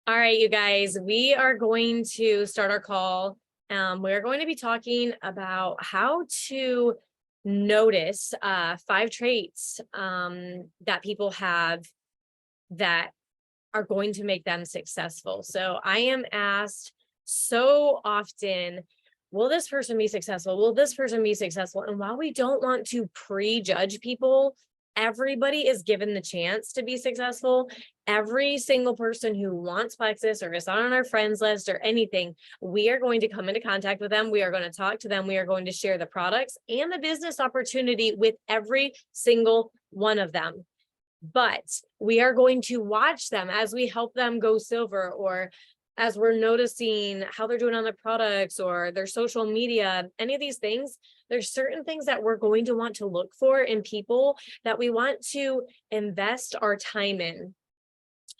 All right, you guys, we are going to start our call. We're going to be talking about how to notice 5 traits that people have that are going to make them successful. So I am asked so often, will this person be successful? Will this person be successful? And while we don't want to prejudge people, everybody is given the chance to be successful. Every single person who wants Plexus or is on our friends list or anything, we are going to come into contact with them. We are going to talk to them. We are going to share the products and the business opportunity with every single one of them. But we are going to watch them as we help them go silver, or as we're noticing how they're doing on their products or their social media, any of these things. There's certain things that we're going to want to look for in people that we want to invest our time in.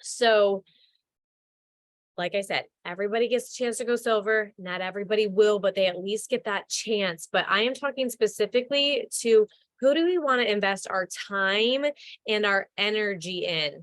So, like I said, everybody gets a chance to go silver. Not everybody will, but they at least get that chance. But I am talking specifically to who do we want to invest our time and our energy in?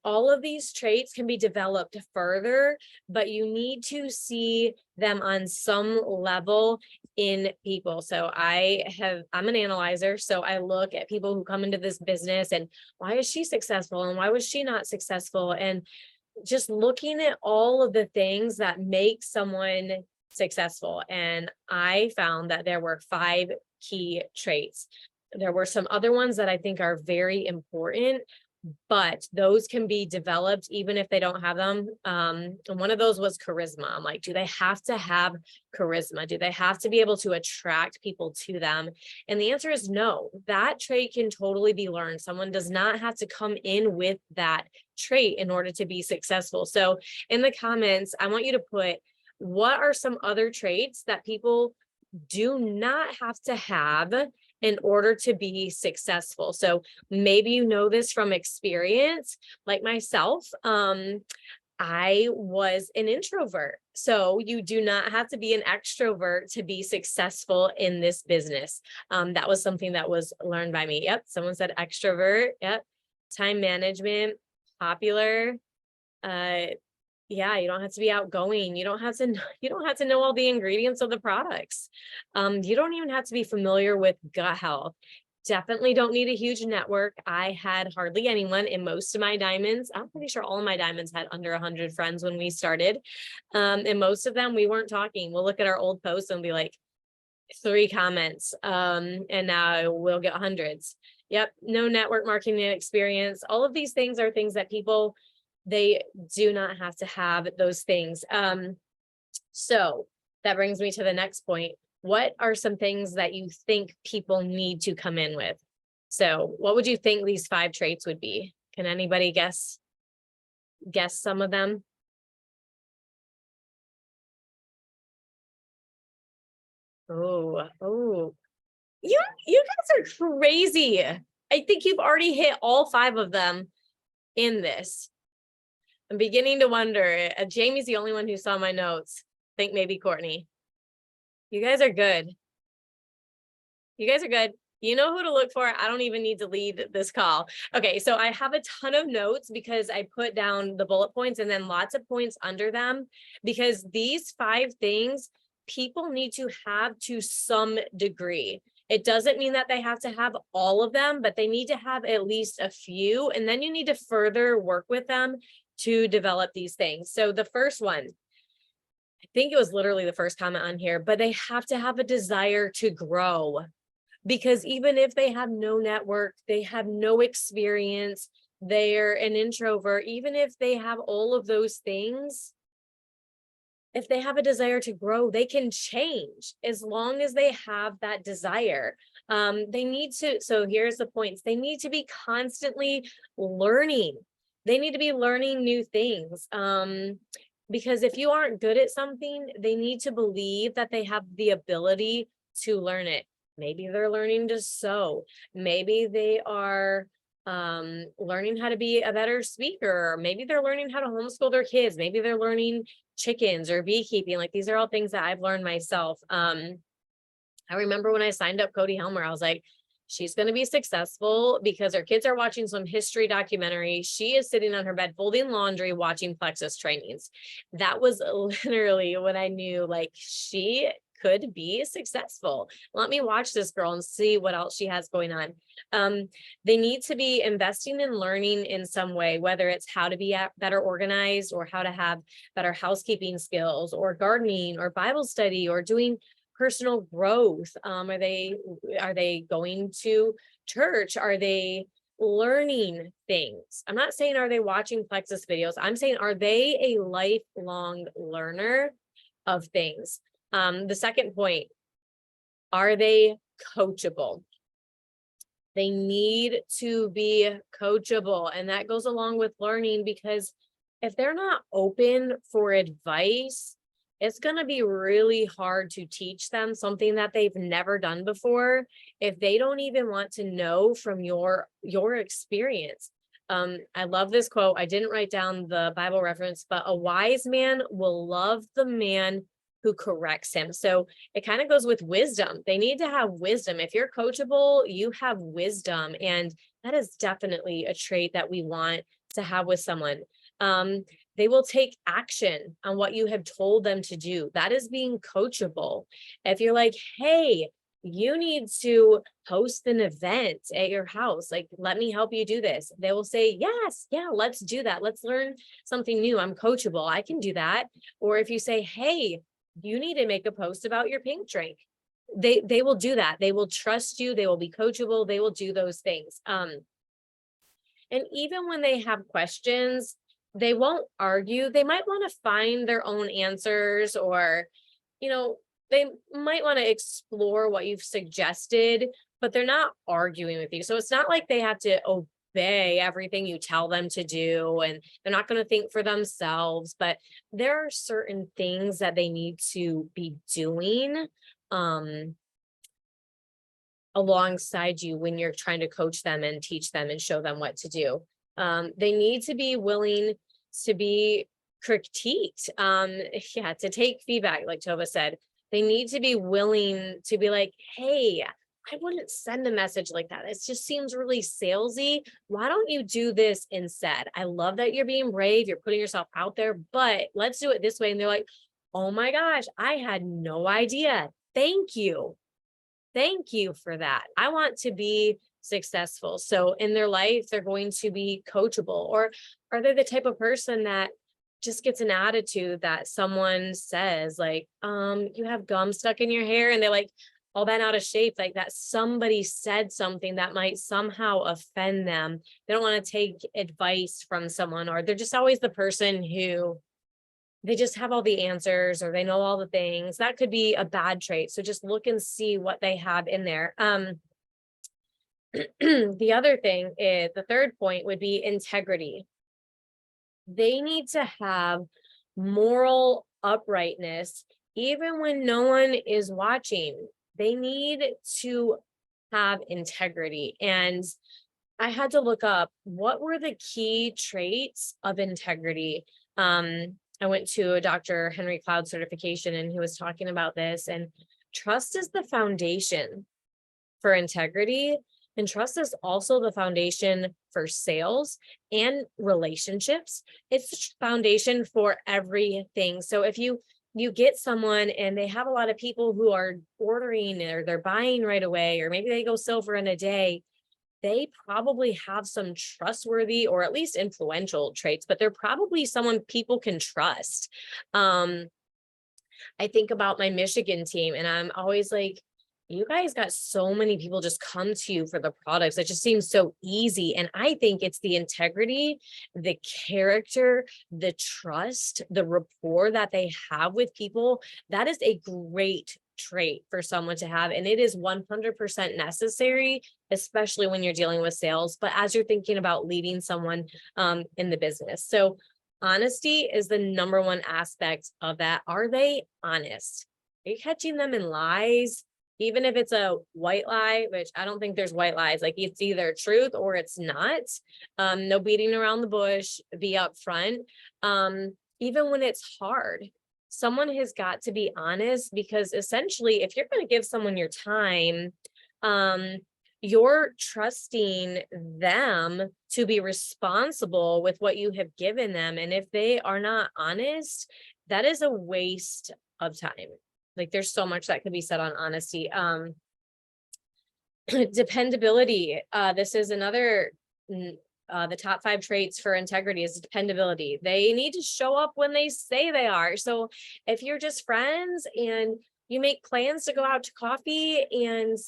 All of these traits can be developed further, but you need to see them on some level in people. So I'm an analyzer. So I look at people who come into this business and why is she successful and why was she not successful? And just looking at all of the things that make someone successful. And I found that there were 5 key traits. There were some other ones that I think are very important, but those can be developed even if they don't have them. And one of those was charisma. I'm like, do they have to have charisma? Do they have to be able to attract people to them? And the answer is no. That trait can totally be learned. Someone does not have to come in with that trait in order to be successful. So in the comments, I want you to put, what are some other traits that people do not have to have in order to be successful? So maybe you know this from experience, like myself. I was an introvert. So you do not have to be an extrovert to be successful in this business. That was something that was learned by me. Yep. Someone said extrovert. Yep. Time management, popular. Yeah, you don't have to be outgoing. You don't have to know all the ingredients of the products. You don't even have to be familiar with gut health. Definitely don't need a huge network. I had hardly anyone in most of my diamonds. I'm pretty sure all of my diamonds had under 100 friends when we started. And most of them, we weren't talking. We'll look at our old posts and be like 3 comments. And now we'll get hundreds. Yep. No network marketing experience. All of these things are things that people, they do not have to have those things. So that brings me to the next point. What are some things that you think people need to come in with? So what would you think these 5 traits would be? Can anybody guess some of them? Oh, you guys are crazy. I think you've already hit all 5 of them in this. I'm beginning to wonder. Jamie's the only one who saw my notes. I think maybe Courtney. You guys are good. You guys are good. You know who to look for. I don't even need to lead this call. Okay, so I have a ton of notes because I put down the bullet points and then lots of points under them, because these 5 things people need to have to some degree. It doesn't mean that they have to have all of them, but they need to have at least a few, and then you need to further work with them to develop these things. So the first one, I think it was literally the first comment on here, but they have to have a desire to grow. Because even if they have no network, they have no experience, they're an introvert, even if they have all of those things, if they have a desire to grow, they can change as long as they have that desire. They need to, so here's the points. They need to be constantly learning. They need to be learning new things. Because if you aren't good at something, they need to believe that they have the ability to learn it. Maybe they're learning to sew. Maybe they are learning how to be a better speaker. Or maybe they're learning how to homeschool their kids. Maybe they're learning chickens or beekeeping. Like, these are all things that I've learned myself. I remember when I signed up Cody Helmer, I was like, she's going to be successful because her kids are watching some history documentary. She is sitting on her bed folding laundry, watching Plexus trainings. That was literally when I knew like she could be successful. Let me watch this girl and see what else she has going on. They need to be investing in learning in some way, whether it's how to be better organized or how to have better housekeeping skills or gardening or Bible study or doing personal growth. Are they going to church? Are they learning things? I'm not saying are they watching Plexus videos. I'm saying are they a lifelong learner of things? The second point, are they coachable? They need to be coachable, and that goes along with learning, because if they're not open for advice, it's going to be really hard to teach them something that they've never done before if they don't even want to know from your experience. I love this quote. I didn't write down the Bible reference, but a wise man will love the man who corrects him. So it kind of goes with wisdom. They need to have wisdom. If you're coachable, you have wisdom. And that is definitely a trait that we want to have with someone. They will take action on what you have told them to do. That is being coachable. If you're like, hey, you need to host an event at your house, like, let me help you do this. They will say, yes, yeah, let's do that. Let's learn something new. I'm coachable. I can do that. Or if you say, hey, you need to make a post about your pink drink, they will do that. They will trust you. They will be coachable. They will do those things. And even when they have questions, they won't argue. They might want to find their own answers, or, they might want to explore what you've suggested, but they're not arguing with you. So it's not like they have to obey everything you tell them to do, and they're not going to think for themselves, but there are certain things that they need to be doing alongside you when you're trying to coach them and teach them and show them what to do. They need to be willing to be critiqued, to take feedback, like Tova said. They need to be willing to be like, hey, I wouldn't send a message like that. It just seems really salesy. Why don't you do this instead? I love that you're being brave. You're putting yourself out there, but let's do it this way. And they're like, oh my gosh, I had no idea. Thank you. Thank you for that. I want to be successful. So in their life, they're going to be coachable. Or are they the type of person that just gets an attitude that someone says, like, you have gum stuck in your hair, and they're like all bent out of shape, like that somebody said something that might somehow offend them. They don't want to take advice from someone, or they're just always the person who they just have all the answers, or they know all the things. That could be a bad trait. So just look and see what they have in there. The other thing is, the third point would be integrity. They need to have moral uprightness, even when no one is watching. They need to have integrity. And I had to look up what were the key traits of integrity. I went to a Dr. Henry Cloud certification, and he was talking about this, and trust is the foundation for integrity. And trust is also the foundation for sales and relationships. It's the foundation for everything. So if you get someone and they have a lot of people who are ordering, or they're buying right away, or maybe they go silver in a day, they probably have some trustworthy or at least influential traits, but they're probably someone people can trust. I think about my Michigan team, and I'm always like, you guys got so many people just come to you for the products. It just seems so easy. And I think it's the integrity, the character, the trust, the rapport that they have with people. That is a great trait for someone to have. And it is 100% necessary, especially when you're dealing with sales, but as you're thinking about leading someone in the business. So honesty is the number one aspect of that. Are they honest? Are you catching them in lies? Even if it's a white lie, which I don't think there's white lies, like it's either truth or it's not. No beating around the bush, be upfront. Even when it's hard, someone has got to be honest, because essentially if you're going to give someone your time, you're trusting them to be responsible with what you have given them. And if they are not honest, that is a waste of time. Like there's so much that could be said on honesty. Dependability. This is another, the top 5 traits for integrity is dependability. They need to show up when they say they are. So if you're just friends and you make plans to go out to coffee and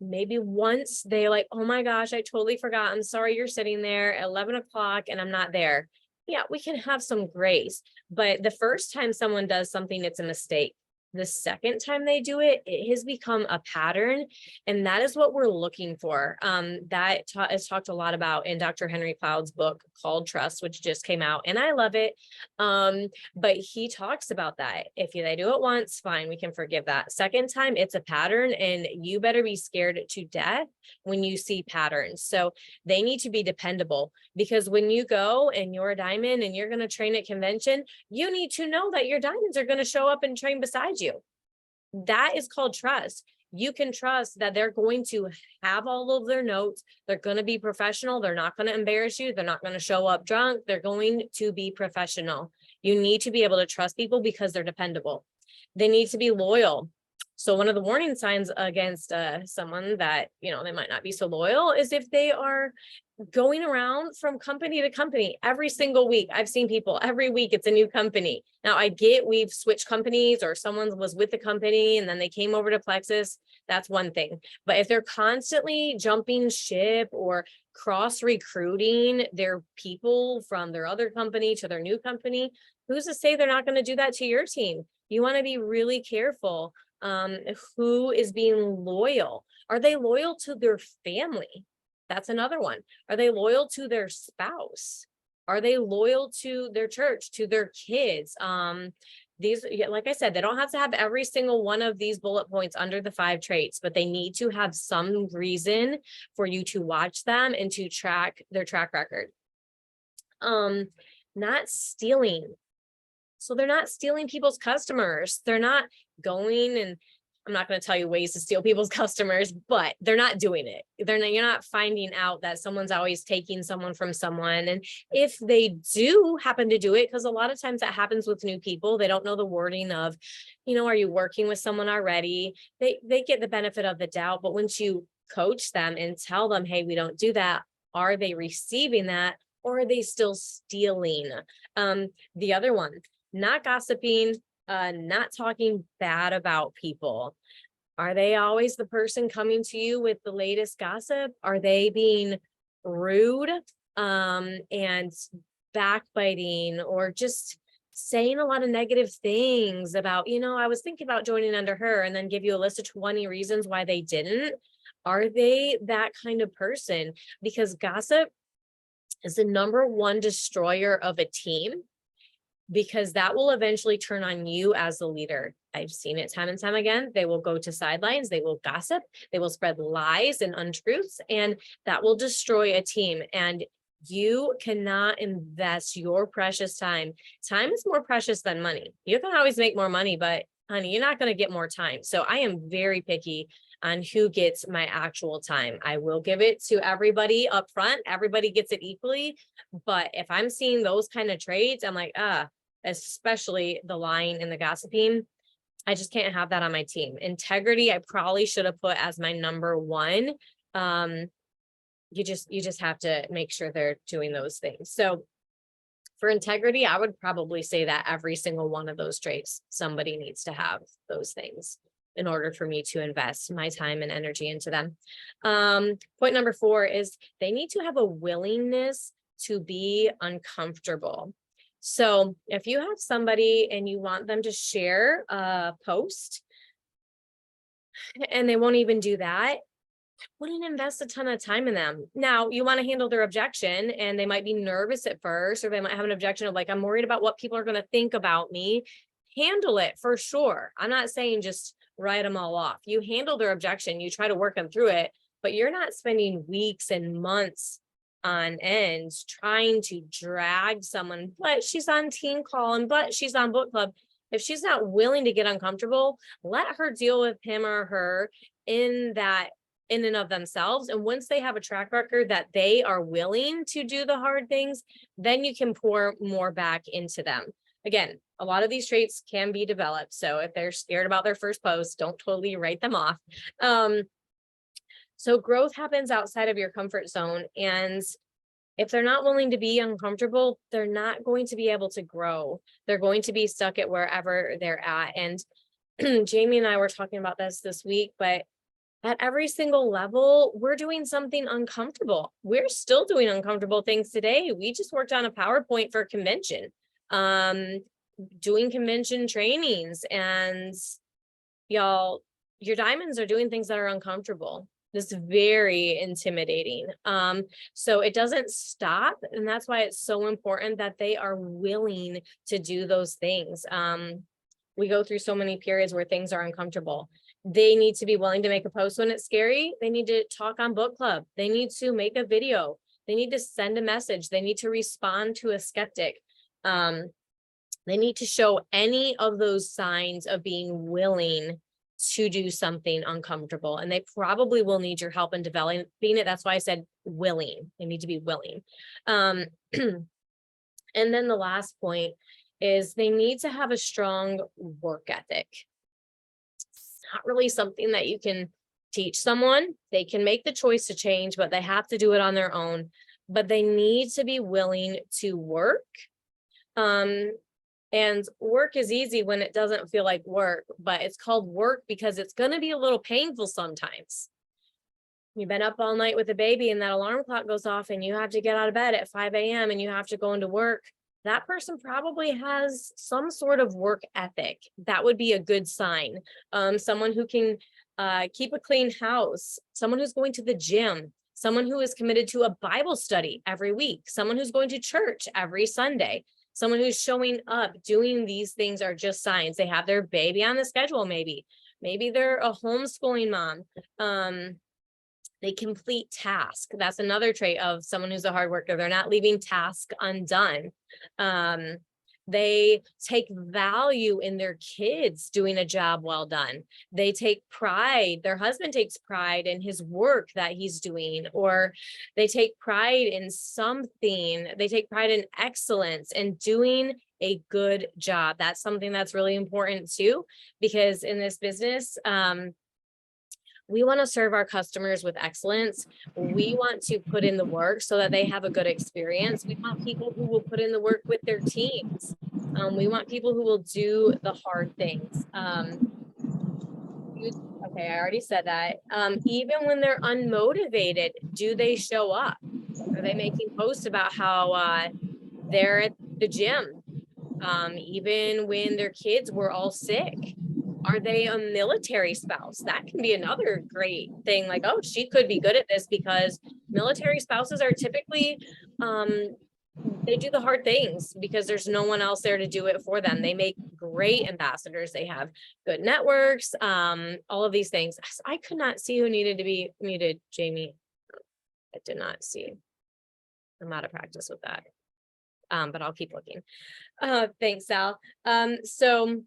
maybe once they like, oh my gosh, I totally forgot. I'm sorry you're sitting there at 11 o'clock and I'm not there. Yeah, we can have some grace. But the first time someone does something, it's a mistake. The second time they do it, it has become a pattern. And that is what we're looking for. That is talked a lot about in Dr. Henry Cloud's book called Trust, which just came out. And I love it. But he talks about that. If they do it once, fine, we can forgive that. Second time, it's a pattern, and you better be scared to death when you see patterns. So they need to be dependable, because when you go and you're a diamond and you're going to train at convention, you need to know that your diamonds are going to show up and train beside you. That is called trust. You can trust that they're going to have all of their notes. They're going to be professional. They're not going to embarrass you. They're not going to show up drunk. They're going to be professional. You need to be able to trust people because they're dependable. They need to be loyal. So one of the warning signs against someone that, they might not be so loyal is if they are going around from company to company every single week. I've seen people every week, it's a new company. Now I get we've switched companies, or someone was with the company and then they came over to Plexus. That's one thing. But if they're constantly jumping ship or cross recruiting their people from their other company to their new company, who's to say they're not going to do that to your team? You want to be really careful. Who is being loyal? Are they loyal to their family? That's another one. Are they loyal to their spouse? Are they loyal to their church, to their kids? These, like I said, they don't have to have every single one of these bullet points under the 5 traits, but they need to have some reason for you to watch them and to track their track record. Not stealing. So they're not stealing people's customers. They're not going, and I'm not going to tell you ways to steal people's customers, but they're not doing it. You're not finding out that someone's always taking someone from someone. And if they do happen to do it, because a lot of times that happens with new people, they don't know the wording of, are you working with someone already? They get the benefit of the doubt, but once you coach them and tell them, hey, we don't do that, are they receiving that, or are they still stealing? The other one, not gossiping, not talking bad about people. Are they always the person coming to you with the latest gossip? Are they being rude and backbiting, or just saying a lot of negative things about, I was thinking about joining under her, and then give you a list of 20 reasons why they didn't? Are they that kind of person? Because gossip is the number 1 destroyer of a team, because that will eventually turn on you as the leader. I've seen it time and time again. They will go to sidelines, they will gossip, they will spread lies and untruths, and that will destroy a team. And you cannot invest your precious time. Time is more precious than money. You can always make more money, but honey, you're not going to get more time. So I am very picky on who gets my actual time. I will give it to everybody up front. Everybody gets it equally. But if I'm seeing those kind of traits, I'm like, especially the lying and the gossiping, I just can't have that on my team. Integrity, I probably should have put as my number 1. You just have to make sure they're doing those things. So for integrity, I would probably say that every single one of those traits, somebody needs to have those things in order for me to invest my time and energy into them. Point number 4 is they need to have a willingness to be uncomfortable. So if you have somebody and you want them to share a post and they won't even do that, I wouldn't invest a ton of time in them. Now, you want to handle their objection, and they might be nervous at first, or they might have an objection of like, I'm worried about what people are going to think about me. Handle it for sure. I'm not saying just write them all off. You handle their objection, you try to work them through it, but you're not spending weeks and months on end trying to drag someone, but she's on team call and but she's on book club. If she's not willing to get uncomfortable, let her deal with him or her in that in and of themselves. And once they have a track record that they are willing to do the hard things, then you can pour more back into them. Again, a lot of these traits can be developed. So if they're scared about their first post, don't totally write them off. So growth happens outside of your comfort zone. And if they're not willing to be uncomfortable, they're not going to be able to grow. They're going to be stuck at wherever they're at. And Jamie and I were talking about this week, but at every single level, we're doing something uncomfortable. We're still doing uncomfortable things today. We just worked on a PowerPoint for convention, doing convention trainings, and y'all, your diamonds are doing things that are uncomfortable. This is very intimidating. So it doesn't stop. And that's why it's so important that they are willing to do those things. We go through so many periods where things are uncomfortable. They need to be willing to make a post when it's scary. They need to talk on book club. They need to make a video. They need to send a message. They need to respond to a skeptic. They need to show any of those signs of being willing to do something uncomfortable. And they probably will need your help in developing it. That's why I said willing. They need to be willing. And then the last point is they need to have a strong work ethic. It's not really something that you can teach someone. They can make the choice to change, but they have to do it on their own. But they need to be willing to work. And work is easy when it doesn't feel like work, but it's called work because it's going to be a little painful sometimes. You've been up all night with a baby and that alarm clock goes off and you have to get out of bed at 5 a.m. and you have to go into work. That person probably has some sort of work ethic. That would be a good sign. Someone who can keep a clean house, someone who's going to the gym, someone who is committed to a Bible study every week, someone who's going to church every Sunday. Someone who's showing up, doing these things are just signs. They have their baby on the schedule, maybe. Maybe they're a homeschooling mom. They complete tasks. That's another trait of someone who's a hard worker. They're not leaving tasks undone. They take value in their kids doing a job well done. They take pride. Their husband takes pride in his work that he's doing, or they take pride in something. They take pride in excellence and doing a good job. That's something that's really important too, because in this business, we want to serve our customers with excellence. We want to put in the work so that they have a good experience. We want people who will put in the work with their teams. We want people who will do the hard things. Okay, I already said that. Even when they're unmotivated, do they show up? Are they making posts about how they're at the gym? Even when their kids were all sick? Are they a military spouse? That can be another great thing. Like, oh, she could be good at this, because military spouses are typically, they do the hard things because there's no one else there to do it for them. They make great ambassadors. They have good networks, all of these things. I could not see who needed to be muted, Jamie. I did not see. I'm out of practice with that. But I'll keep looking. Thanks, Sal. So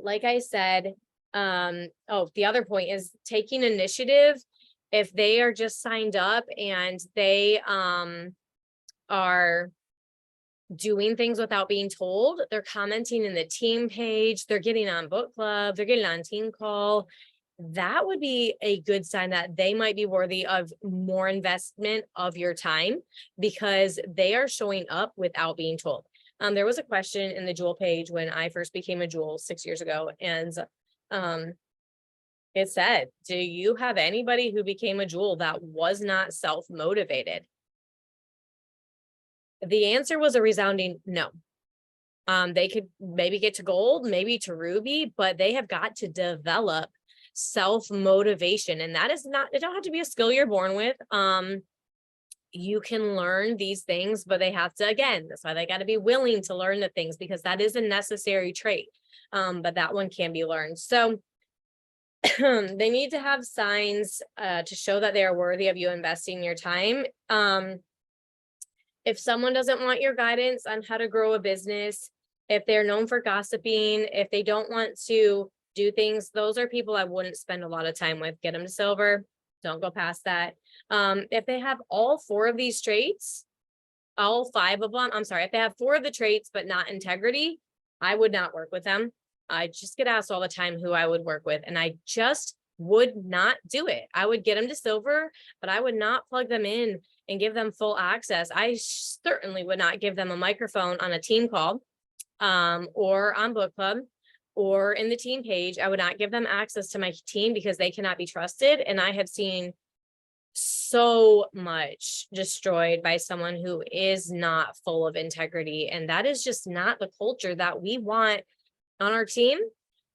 like I said, the other point is taking initiative. If they are just signed up and they are doing things without being told, they're commenting in the team page, they're getting on book club, they're getting on team call, that would be a good sign that they might be worthy of more investment of your time, because they are showing up without being told. There was a question in the Jewel page when I first became a Jewel 6 years ago, and it said, do you have anybody who became a Jewel that was not self-motivated? The answer was a resounding no. They could maybe get to gold, maybe to ruby, but they have got to develop self-motivation. And that is not, it don't have to be a skill you're born with. You can learn these things, but they have to, again, that's why they got to be willing to learn the things, because that is a necessary trait. But that one can be learned. So they need to have signs to show that they are worthy of you investing your time. If someone doesn't want your guidance on how to grow a business, if they're known for gossiping, if they don't want to do things, those are people I wouldn't spend a lot of time with. Get them to silver. Don't go past that. If they have all 4 of these traits, all 5 of them, I'm sorry, if they have 4 of the traits, but not integrity, I would not work with them. I just get asked all the time who I would work with, and I just would not do it. I would get them to silver, but I would not plug them in and give them full access. I certainly would not give them a microphone on a team call, or on book club, or in the team page. I would not give them access to my team because they cannot be trusted. And I have seen so much destroyed by someone who is not full of integrity. And that is just not the culture that we want on our team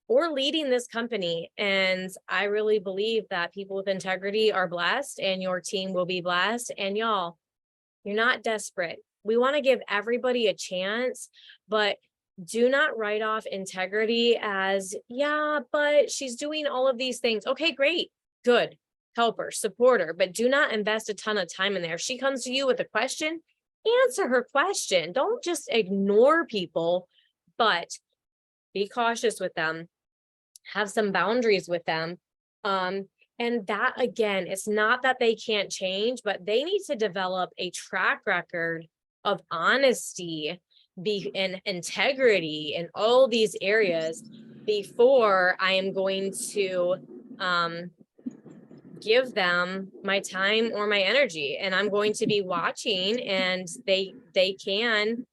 or leading this company. And I really believe that people with integrity are blessed, and your team will be blessed. And y'all, you're not desperate. We want to give everybody a chance, but do not write off integrity as, yeah, but she's doing all of these things. Okay, great, good, help her, support her, but do not invest a ton of time in there. If she comes to you with a question, answer her question. Don't just ignore people, but be cautious with them. Have some boundaries with them. And that, again, it's not that they can't change, but they need to develop a track record of honesty, and integrity in all these areas before I am going to give them my time or my energy. And I'm going to be watching, and they can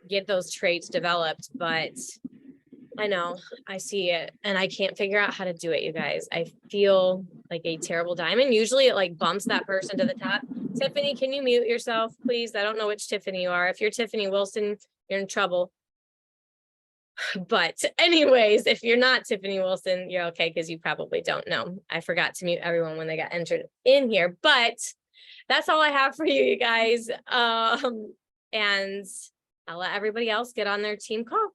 get those traits developed. But I know, I see it, and I can't figure out how to do it, you guys. I feel like a terrible diamond. Usually it like bumps that person to the top. Tiffany, can you mute yourself, please? I don't know which Tiffany you are. If you're Tiffany Wilson, you're in trouble. But anyways, if you're not Tiffany Wilson, you're okay, because you probably don't know. I forgot to mute everyone when they got entered in here, but that's all I have for you guys. And I'll let everybody else get on their team call.